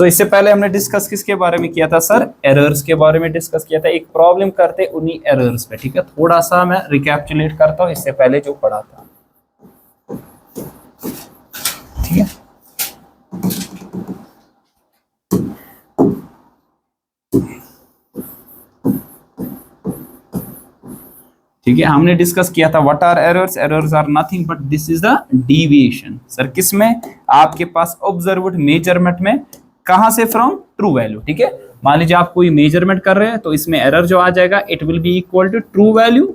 सो इससे पहले हमने डिस्कस किसके बारे में किया था सर? एरर्स के बारे में डिस्कस किया था। एक प्रॉब्लम करते उन्हीं एरर्स पे, ठीक है। थोड़ा सा मैं रिकैप्चुलेट करता हूँ इससे पहले जो पढ़ा था, ठीक है। ठीक है, हमने डिस्कस किया था what are errors. Errors are nothing but this is the deviation. Sir किसमें? आपके पास ऑब्जर्व्ड मेजरमेंट में। कहां से? फ्रॉम ट्रू वैल्यू, ठीक है। मान लीजिए आप कोई मेजरमेंट कर रहे हैं तो इसमें एरर जो आ जाएगा it will be equal to true value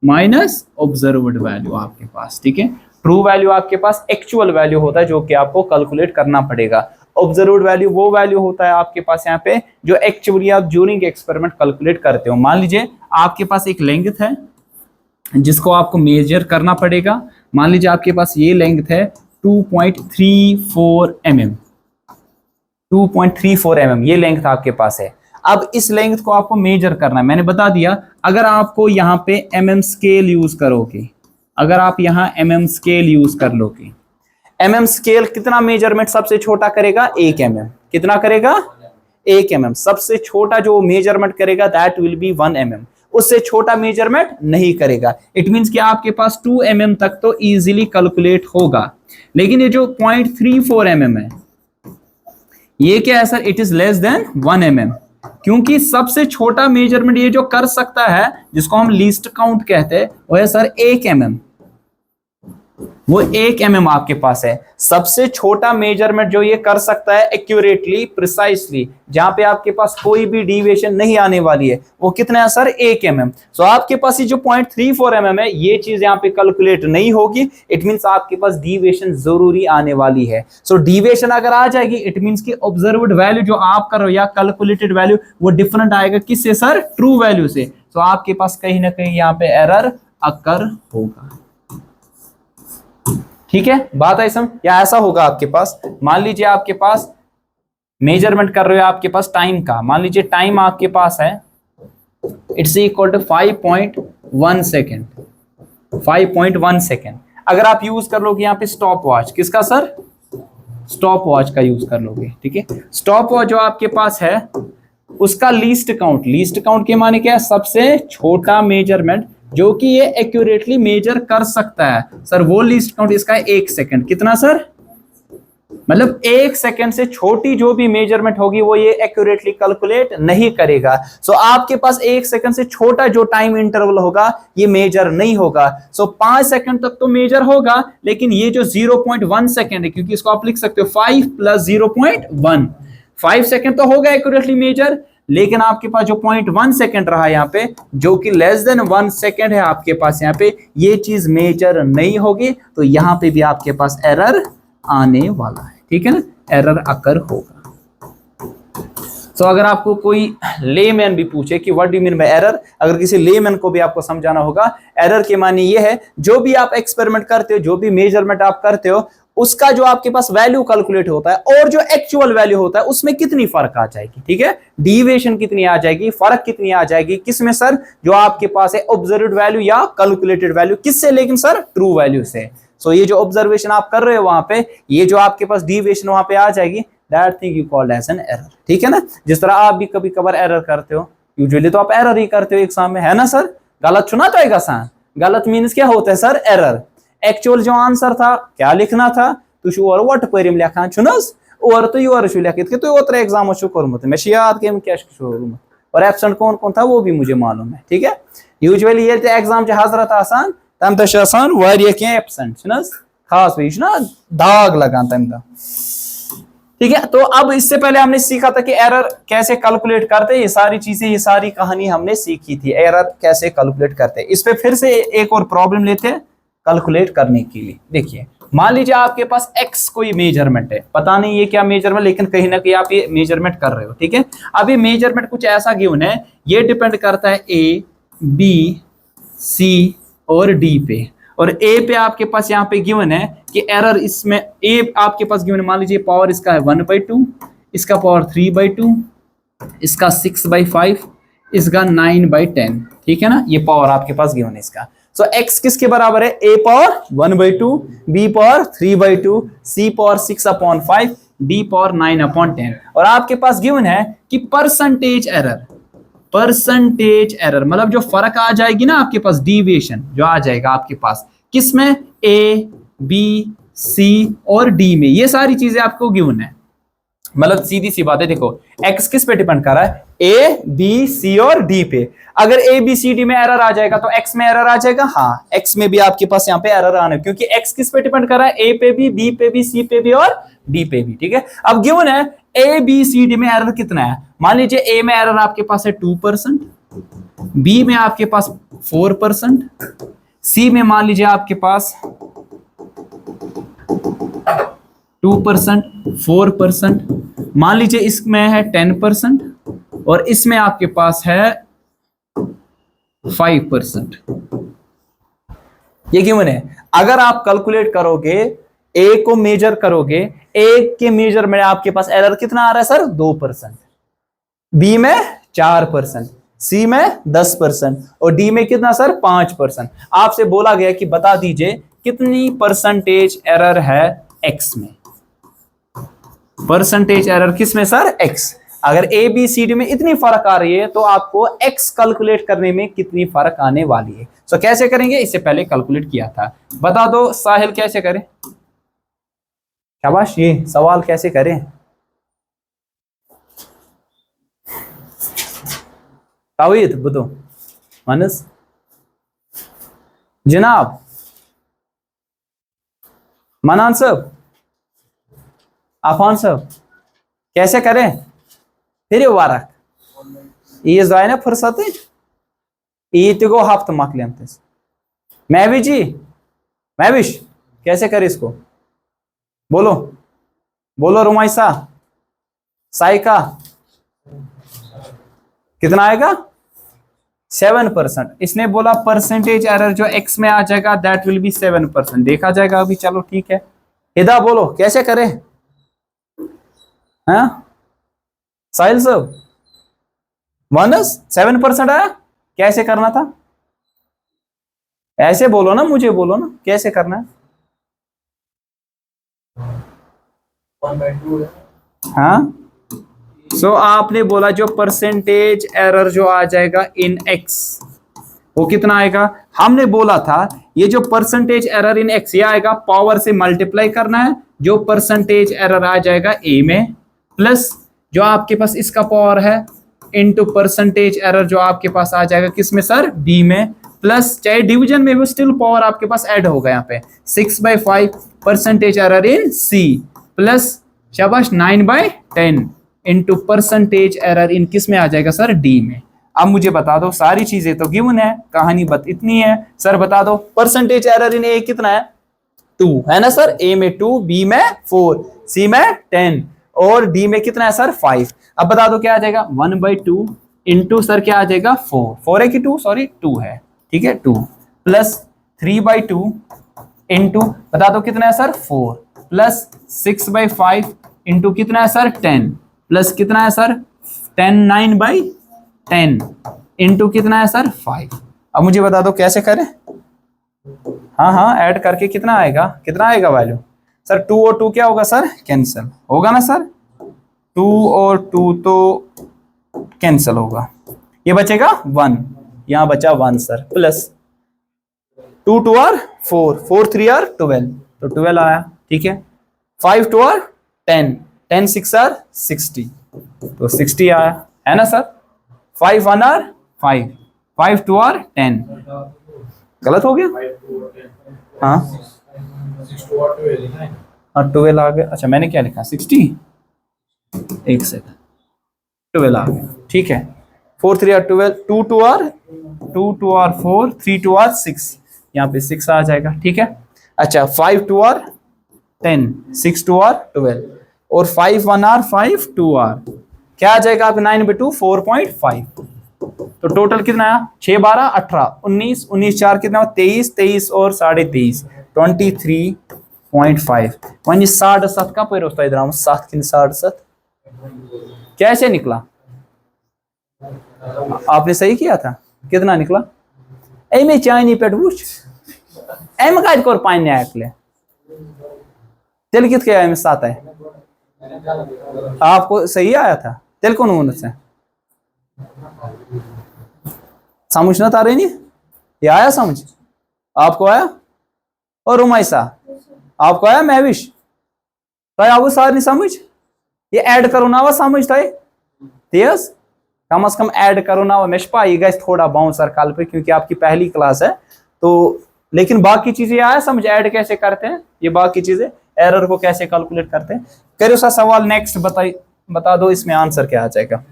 minus observed value आपके पास, ठीक है। ट्रू वैल्यू आपके पास एक्चुअल वैल्यू होता है जो कि आपको कैलकुलेट करना पड़ेगा। ऑब्जर्व्ड वैल्यू वो वैल्यू होता है आपके पास यहाँ पे जो एक्चुअली आप ड्यूरिंग एक्सपेरिमेंट कैलकुलेट करते हो। मान लीजिए आपके पास एक लेंथ है जिसको आपको मेजर करना पड़ेगा। मान लीजिए आपके पास ये लेंथ है 2.34 mm, 2.34 mm ये लेंथ आपके पास है। अब इस लेंथ को आपको मेजर करना है। मैंने बता दिया अगर आपको यहाँ पे mm स्केल यूज करोगे, अगर आप यहाँ mm स्केल यूज कर लोगे, mm स्केल कितना मेजरमेंट सबसे छोटा करेगा? 1 mm। कितना करेगा? 1 mm। सबसे छोटा जो मेजरमेंट करेगा दैट विल बी 1 mm। उससे छोटा मेजरमेंट नहीं करेगा। इट मींस कि आपके पास 2 mm तक तो इजीली कैलकुलेट होगा। लेकिन ये जो 0.34 mm है ये क्या है sir? It is less than 1 mm, क्योंकि सबसे छोटा मेजरमेंट ये जो कर सकता है जिसको हम लीस्ट काउंट कहते हैं वो है सर 1 mm। वो 1 mm आपके पास है। सबसे छोटा मेजरमेंट जो ये कर सकता है एक्यूरेटली, प्रिसाइसली, जहां पे आपके पास कोई भी डिविएशन नहीं आने वाली है, वो कितना है सर? 1 mm। सो आपके पास ये जो 0.34 mm है ये चीज यहाँ पे कैलकुलेट नहीं होगी। इट मींस आपके पास डिविएशन जरूरी आने वाली है। सो डिविएशन अगर आ जाएगी इट मींस की ऑब्जर्व्ड वैल्यू जो आप कर रहे हो या कैलकुलेटेड वैल्यू वो डिफरेंट आएगा। किससे सर? ट्रू वैल्यू से। सो आपके पास कहीं ना कहीं यहाँ पे एरर अकर होगा, ठीक है। बात आई समझ? या ऐसा होगा आपके पास, मान लीजिए आपके पास मेजरमेंट कर रहे हो आपके पास टाइम का। मान लीजिए टाइम आपके पास है it's equal to 5.1 second, 5.1 second. अगर आप यूज कर लोगे यहाँ पे स्टॉप वॉच, किसका सर? स्टॉप वॉच का यूज कर लोगे, ठीक है। स्टॉप वॉच जो आपके पास है उसका लीस्ट काउंट, लीस्ट काउंट के माने क्या है? सबसे छोटा मेजरमेंट जो कि ये एक्यूरेटली मेजर कर सकता है सर, वो लीस्ट काउंट इसका है 1 सेकेंड। कितना सर? मतलब 1 सेकेंड से छोटी जो भी मेजरमेंट होगी वो ये एक्यूरेटली कैलकुलेट नहीं करेगा। सो आपके पास 1 सेकेंड से छोटा जो टाइम इंटरवल होगा ये मेजर नहीं होगा। सो 5 सेकेंड तक तो मेजर होगा, लेकिन ये जो 0.1 सेकेंड है, क्योंकि इसको आप लिख सकते हो 5 + 0.1, 5 सेकेंड तो होगा एक्यूरेटली मेजर। लेकिन आपके पास जो 0.1 सेकेंड रहा यहाँ पे जो कि लेस देन 1 सेकेंड है आपके पास यहाँ पे, ये चीज मेजर नहीं होगी। तो यहाँ पे भी आपके पास एरर आने वाला है, ठीक है ना। एरर अकर होगा। तो अगर आपको कोई लेमैन भी पूछे कि what do you mean by error, अगर किसी लेमैन को भी आपको समझाना होगा एरर के माने ये है जो भी आप एक्सपेरिमेंट करते हो, जो भी मेजरमेंट आप करते हो उसका जो आपके पास वैल्यू कैलकुलेट होता है और जो एक्चुअल वैल्यू होता है उसमें कितनी फर्क आ जाएगी, ठीक है। डिविएशन कितनी आ जाएगी, फर्क कितनी आ जाएगी, किसमें सर? जो आपके पास है ऑब्जर्व्ड वैल्यू या कैलकुलेटेड वैल्यू। किससे? लेकिन सर ट्रू वैल्यू से। सो ये जो ऑब्जर्वेशन आप कर रहे हो वहां पे, ये जो आपके पास डिविएशन वहां पे आ जाएगी, that thing you called as an error, ठीक है ना। जिस तरह आप भी कभी कभार एरर करते हो, यूजुअली तो आप एरर ही करते हो एग्जाम में, है ना सर। गलत चुना जाएगा सान, गलत मीन्स क्या होता है सर? एरर। एक्चुअल जो आंसर था क्या लिखना था तुझ और वट परिम लेखान छुनस और तो योर छु लेखित के तो ओत्र एग्जाम छु करमुत मैं याद के क्या शुरू और एब्सेंट कौन कौन था वो भी मुझे मालूम है, ठीक है। यूजुअली ये एग्जाम जो हजरत आसान तम तो आसान वारिया के एब्सेंट छुनस खास भी ना दाग लगान तम का, ठीक है। तो अब इससे पहले हमने सीखा था कि एरर कैसे कैलकुलेट करते हैं। ये सारी चीजें, ये सारी कहानी हमने सीखी थी, एरर कैसे कैलकुलेट करते हैं। इस पे फिर से एक और प्रॉब्लम लेते हैं कैलकुलेट करने के लिए। देखिए मान लीजिए आपके पास x कोई मेजरमेंट है, पता नहीं ये क्या मेजरमेंट, लेकिन कहीं ना कहीं आप ये मेजरमेंट कर रहे हो, ठीक है। अब ये मेजरमेंट कुछ ऐसा गिवन है, ये डिपेंड करता है A, B, C और D पे। और A पे आपके पास यहाँ पे गिवन है कि एरर इसमें A आपके पास गिवन है, मान लीजिए पावर इसका है 1/2, इसका पावर 3/2, इसका 6/5, इसका 9/10, ठीक है ना। ये पावर आपके पास गिवन है इसका। सो x किसके बराबर है? a power 1/2, b power 3/2, c power 6/5, D power 9/10। और आपके पास गिवन है कि परसेंटेज एरर मतलब जो फर्क आ जाएगी ना आपके पास, डिविएशन जो आ जाएगा आपके पास किसमें, ए बी सी और डी में, ये सारी चीजें आपको गिवन है। मतलब सीधी सी बात है, देखो x किस पे डिपेंड कर रहा है, ए बी सी और डी पे। अगर ए बी सी डी में एरर आ जाएगा तो x में एरर आ जाएगा, हाँ x में भी आपके पास यहाँ पे एरर आना है, क्योंकि x किस पे डिपेंड कर रहा है, ए पे भी, बी पे भी, सी पे भी और डी पे भी। ठीक है, अब गिवन है ए बी सी डी में एरर कितना है। मान लीजिए ए में एरर आपके पास है 2%, बी में आपके पास 4%, सी में मान लीजिए आपके पास 2%, 4%, मान लीजिए इसमें है 10% और इसमें आपके पास है 5%। ये क्यों है, अगर आप कैलकुलेट करोगे, ए को मेजर करोगे, ए के मेजर में आपके पास एरर कितना आ रहा है सर, 2%, बी में 4%, सी में 10% और डी में कितना सर, 5%। आपसे बोला गया कि बता दीजिए कितनी परसेंटेज एरर है एक्स में। परसेंटेज एरर किस में सर, एक्स। अगर ए बी सी डी में इतनी फर्क आ रही है तो आपको एक्स कैलकुलेट करने में कितनी फर्क आने वाली है। तो कैसे करेंगे, इससे पहले कैलकुलेट किया था, बता दो साहिल कैसे करें। शाबाश, ये सवाल कैसे करें। तावीद बुदो मानस जनाब, मनान साहब, आफान साहब, कैसे करें फिर वारक ये जाए ना फुर्सत ईद को हफ्त मकलें। महवी जी, महविश कैसे करे इसको, बोलो बोलो। रुमाइसा, साइका कितना आएगा, 7%। इसने बोला परसेंटेज एरर जो एक्स में आ जाएगा दैट विल बी 7%। देखा जाएगा अभी, चलो ठीक है। हिदा बोलो कैसे करें, हाँ साहिल साहब, माइनस 7% आया, कैसे करना था, ऐसे बोलो ना, मुझे बोलो ना कैसे करना है। हाँ सो आपने बोला जो परसेंटेज एरर जो आ जाएगा इन एक्स वो कितना आएगा। हमने बोला था ये जो परसेंटेज एरर इन एक्स ये आएगा, पावर से मल्टीप्लाई करना है, जो परसेंटेज एरर आ जाएगा ए में, प्लस जो आपके पास इसका पावर है इनटू परसेंटेज एरर जो आपके पास आ जाएगा किसमें सर, बी में, प्लस चाहे डिवीजन में भी स्टिल पावर आपके पास ऐड होगा यहाँ पे 6/5 percentage error in C, plus शाबाश 9/10 इनटू परसेंटेज एरर इन किस में आ जाएगा सर, डी में। अब मुझे बता दो, सारी चीजें तो गिवन है, कहानी बत इतनी है सर, बता दो परसेंटेज एरर इन ए कितना है, 2 है ना सर, ए में 2, बी में 4, सी में 10 और डी में कितना है सर, 5। अब बता दो क्या आ जाएगा, 1/2 इंटू सर क्या आ जाएगा 4 है कि 2, सॉरी 2 है, ठीक है 2, प्लस 3/2 इंटू बता दो कितना है सर 4, प्लस 6/5 इंटू कितना है सर 10, प्लस कितना है सर 9/10 इंटू कितना है सर 5। अब मुझे बता दो कैसे करें। हाँ हाँ ऐड करके कितना आएगा वैल्यू सर, 2 और 2 क्या होगा सर, कैंसिल होगा ना सर, 2 और 2 तो कैंसिल होगा, ये बचेगा 1, यहाँ बचा 1 सर, प्लस 2 2 और 4, 4 3 और 12 तो 12 आया, ठीक है, 5 2 और 10, 10 6 और 60 तो 60 आया, है ना सर, 5 1 और 5, 5 2 और 10 गलत हो गया, हाँ 12 आ गया, अच्छा मैंने क्या लिखा 60, एक सेकंड 12 आ गया, ठीक है, 4 3 और 12, 2 2 और 4, 3 2 और 6, यहाँ पे 6 आ जाएगा, ठीक है। अच्छा 5 2 और 10, 6 2 और 12 और 5 1 और 5 2 और क्या आ जाएगा आप 9/2 4.5 तो टोटल कितना आया 6 12 18 19 19 4 कितना 23 23 और 23.5 23.5 म्हणजे 7.5 का पैर होता इधर 7 कि 7.5 कैसे निकला, आपने सही किया था, कितना निकला एमे चाइनी पेट वुच एम का कोर पानी आकले तेल कित के एम 7 है आपको सही आया था तेल कौन होने से समझ ना तारे नहीं ये आया समझ आपको आया और रुमाइसा आपको आया महविश तो आपको सारी समझ ये ऐड करो ना वो समझ था तेज कम से कम ऐड करो ना वो मेश पाई गई थोड़ा बाउंसर कल पे क्योंकि आपकी पहली क्लास है तो लेकिन बाकी चीजें आया समझ ऐड कैसे करते हैं ये बाकी चीजें एरर को कैसे कैलकुलेट करते हैं करो सा सवाल नेक्स्ट बता दो इसमें आंसर क्या आ जाएगा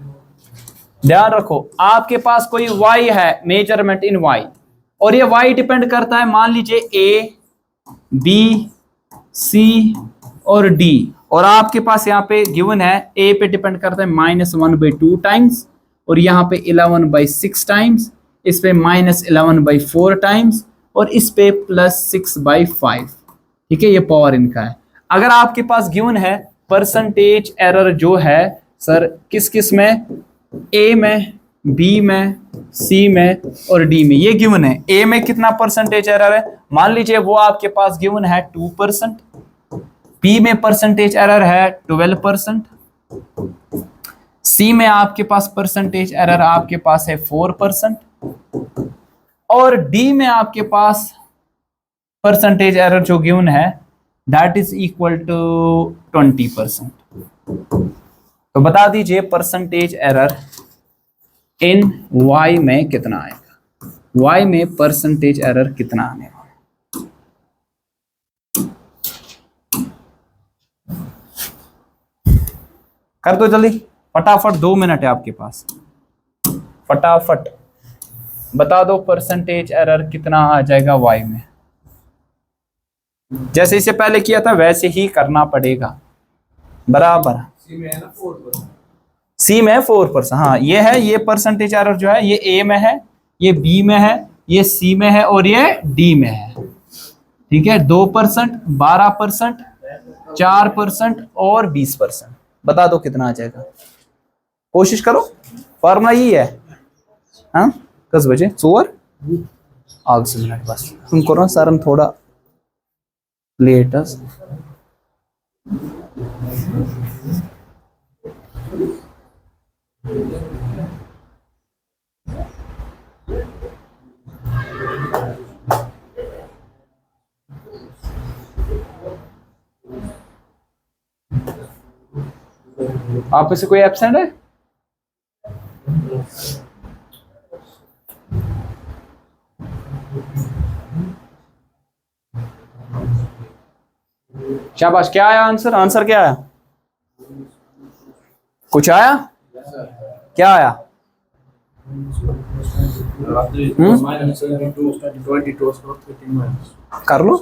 ध्यान रखो आपके पास कोई y है मेजरमेंट इन y और ये y डिपेंड करता है मान लीजिए a b c और d और आपके पास यहाँ पे गिवन है a पे डिपेंड करता है -1/2 टाइम्स और यहाँ पे 11/6 टाइम्स इस पे -11/4 टाइम्स और इस पे +6/5 ठीक है ये पावर इनका है अगर आपके पास गिवन है परसेंटेज एरर जो है सर किस किस में ए में बी में सी में और डी में ये गिवन है ए में कितना परसेंटेज एरर है मान लीजिए वो आपके पास गिवन है 2% बी में परसेंटेज एरर है 12% सी में आपके पास परसेंटेज एरर आपके पास है 4% और डी में आपके पास परसेंटेज एरर जो गिवन है दैट इज इक्वल टू 20%। तो बता दीजिए परसेंटेज एरर इन y में कितना आएगा y में परसेंटेज एरर कितना आने वाला कर दो जल्दी फटाफट 2 मिनट है आपके पास फटाफट बता दो परसेंटेज एरर कितना आ जाएगा y में जैसे इसे पहले किया था वैसे ही करना पड़ेगा बराबर सी में 4% हाँ ये है ये परसेंटेज एरर जो है ये ए में है ये बी में है ये सी में है और ये डी में है ठीक है 2% 12% 4% और 20% बता दो कितना आ जाएगा कोशिश करो फॉर्मूला ही है हाँ 10 बजे 4 आग से मिनट बस तुम करो सर हम थोड़ा लेट आप में से कोई एब्सेंट है शाबाश क्या आया आंसर आंसर क्या आया कुछ आया क्या आया कर लो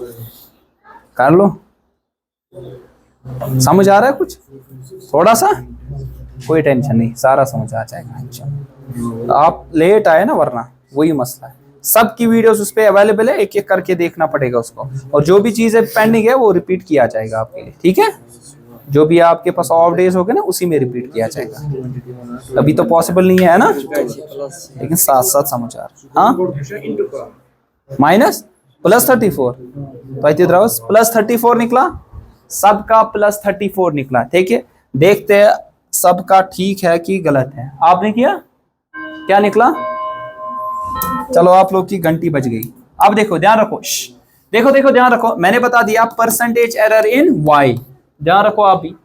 समझ आ रहा है कुछ थोड़ा सा कोई टेंशन नहीं सारा समझ आ जाएगा इंशाल्लाह आप लेट आए ना वरना वही मसला है सबकी वीडियोस उस पे अवेलेबल है एक एक करके देखना पड़ेगा उसको और जो भी चीजें पेंडिंग है वो रिपीट किया जाएगा आपके लिए ठीक है जो भी आपके पास ऑफ डेज हो गए ना उसी में रिपीट किया जाएगा अभी तो पॉसिबल नहीं है ना लेकिन साथ साथ समझ आ रहा हाँ -+34 तो +34 निकला सबका +34 निकला ठीक है देखते हैं सबका ठीक है कि गलत है आपने किया क्या निकला चलो आप लोग की घंटी बज गई अब देखो ध्यान रखो देखो देखो ध्यान रखो मैंने बता दिया परसेंटेज एरर इन y ध्यान रखो आप भी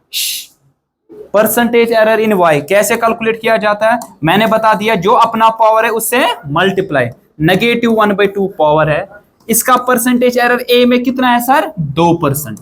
परसेंटेज एरर इन y कैसे कैलकुलेट किया जाता है मैंने बता दिया जो अपना पावर है उससे मल्टीप्लाई -1/2 पावर है इसका परसेंटेज एरर a में कितना है सर 2%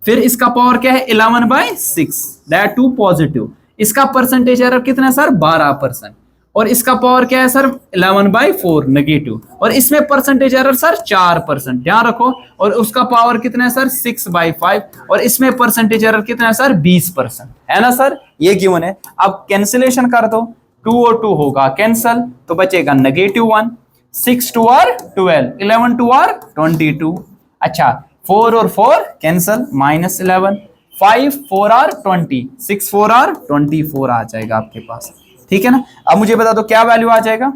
फिर इसका पावर क्या है 11/6 दैट टू पॉजिटिव इसका परसेंटेज एरर कितना है सर 12% और इसका पावर क्या है सर 11/4 नेगेटिव और इसमें परसेंटेज एरर सर 4% ध्यान रखो और उसका पावर कितना है सर 6/5 और इसमें परसेंटेज एरर कितना है सर 20% है ना सर ये गिवन है अब कैंसिलेशन कर दो 2 और 2 होगा कैंसल तो बचेगा -1 6 2 और 12 11 2 और 22 अच्छा 4 और 4 कैंसल -11 5 4 और 20 6 4 और 24 आ जाएगा आपके पास ठीक है ना अब मुझे बता दो क्या वैल्यू आ जाएगा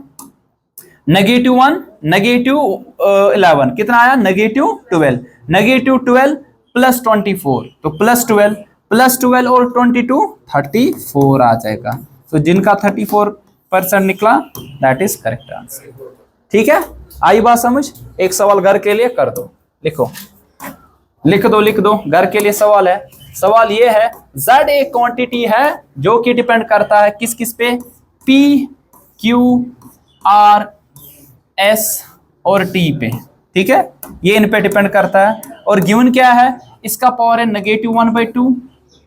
-1 -11 कितना आया -12 -12 +24 तो +12 +12 और 22 34 आ जाएगा। तो जिनका 34% निकला दैट इज करेक्ट आंसर। ठीक है, आई बात समझ। एक सवाल घर के लिए कर दो, लिखो, लिख दो घर के लिए सवाल है। सवाल ये है, Z एक क्वांटिटी है जो कि डिपेंड करता है किस किस पे, P, Q, R, S और T पे। ठीक है, ये इन पे डिपेंड करता है। और गिवन क्या है, इसका पावर है -1/2,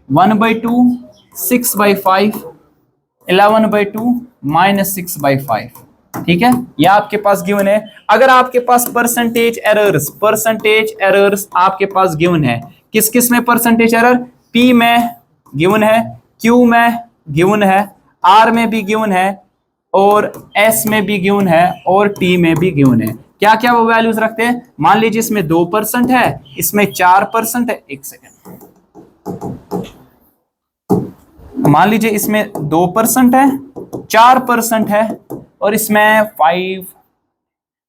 1/2, 6/5, 11/2, -6/5। ठीक है, ये आपके पास गिवन है। अगर आपके पास परसेंटेज एरर्स आपके पास गिवन है, किस किस में परसेंटेज एरर, P में गिवन है, Q में गिवन है, R में भी गिवन है, और S में भी गिवन है, और T में भी गिवन है। क्या क्या वो वैल्यूज रखते हैं, मान लीजिए इसमें 2% है, इसमें 4% है। एक सेकेंड, मान लीजिए इसमें 2% है, 4% है, और इसमें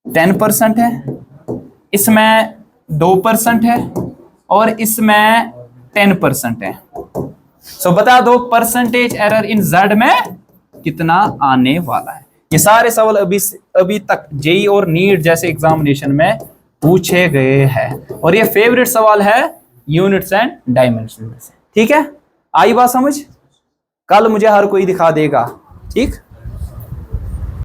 10% है, इसमें 2% है, और इसमें 10% है। सो बता दो परसेंटेज एरर इन Z में कितना आने वाला है। ये सारे सवाल अभी तक जेई और नीट जैसे एग्जामिनेशन में पूछे गए हैं, और ये फेवरेट सवाल है यूनिट्स एंड डायमेंशन में से। ठीक है, आई बात समझ। कल मुझे हर कोई दिखा देगा। ठीक।